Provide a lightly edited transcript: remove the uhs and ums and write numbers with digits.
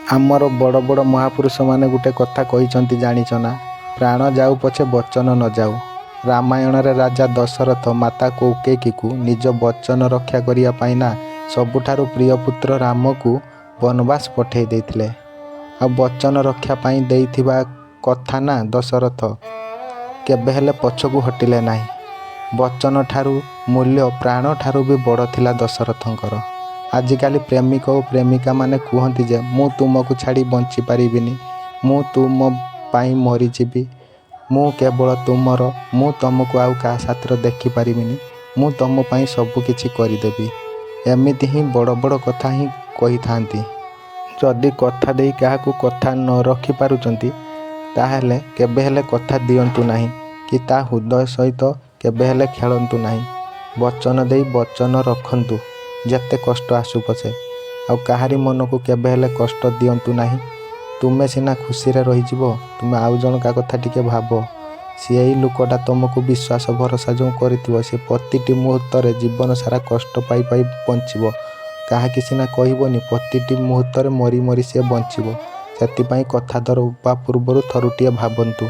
ଆମର ବଡ଼ ବଡ଼ ମହାପୁରୁଷମାନେ ଗୋଟେ କଥା କହିଛନ୍ତି ଜାଣିଛ ନା, ପ୍ରାଣ ଯାଉ ପଛେ ବଚନ ନ ଯାଉ। ରାମାୟଣରେ ରାଜା ଦଶରଥ ମାତା କୌକେୟୀକୁ ନିଜ ବଚନ ରକ୍ଷା କରିବା ପାଇଁ ନା ସବୁଠାରୁ ପ୍ରିୟ ପୁତ୍ର ରାମକୁ ବନବାସ ପଠାଇ ଦେଇଥିଲେ। ଆଉ ବଚନ ରକ୍ଷା ପାଇଁ ଦେଇଥିବା କଥା ନା ଦଶରଥ କେବେ ହେଲେ ପଛକୁ ହଟିଲେ ନାହିଁ। ବଚନ ଠାରୁ ମୂଲ୍ୟ ପ୍ରାଣ ଠାରୁ ବି ବଡ଼ ଥିଲା ଦଶରଥଙ୍କର। ଆଜିକାଲି ପ୍ରେମିକ ଓ ପ୍ରେମିକାମାନେ କୁହନ୍ତି ଯେ ମୁଁ ତୁମକୁ ଛାଡ଼ି ବଞ୍ଚିପାରିବିନି, ମୁଁ ତୁମ ପାଇଁ ମରିଯିବି, ମୁଁ କେବଳ ତୁମର, ମୁଁ ତୁମକୁ ଆଉ କାହା ସାଥିରେ ଦେଖିପାରିବିନି, ମୁଁ ତୁମ ପାଇଁ ସବୁ କିଛି କରିଦେବି। ଏମିତି ହିଁ ବଡ଼ ବଡ଼ କଥା ହିଁ କହିଥାନ୍ତି। ଯଦି କଥା ଦେଇ କାହାକୁ କଥା ନ ରଖିପାରୁଛନ୍ତି ତାହେଲେ କେବେ ହେଲେ କଥା ଦିଅନ୍ତୁ ନାହିଁ କି ତା ହୃଦୟ ସହିତ କେବେ ହେଲେ ଖେଳନ୍ତୁ ନାହିଁ। ବଚନ ଦେଇ ବଚନ ରଖନ୍ତୁ, ଯେତେ କଷ୍ଟ ଆସୁ ପଛେ। ଆଉ କାହାରି ମନକୁ କେବେ ହେଲେ କଷ୍ଟ ଦିଅନ୍ତୁ ନାହିଁ। ତୁମେ ସିନା ଖୁସିରେ ରହିଯିବ, ତୁମେ ଆଉ ଜଣକା କଥା ଟିକେ ଭାବ। ସିଏ ଏଇ ଲୋକଟା ତୁମକୁ ବିଶ୍ୱାସ ଭରସା ଯେଉଁ କରିଥିବ, ସେ ପ୍ରତିଟି ମୁହୂର୍ତ୍ତରେ ଜୀବନ ସାରା କଷ୍ଟ ପାଇ ପାଇ ବଞ୍ଚିବ। କାହାକି ସିନା କହିବନି, ପ୍ରତିଟି ମୁହୂର୍ତ୍ତରେ ମରି ମରି ସିଏ ବଞ୍ଚିବ। ସେଥିପାଇଁ କଥା ଦେବା ପୂର୍ବରୁ ଥରୁଟିଏ ଭାବନ୍ତୁ।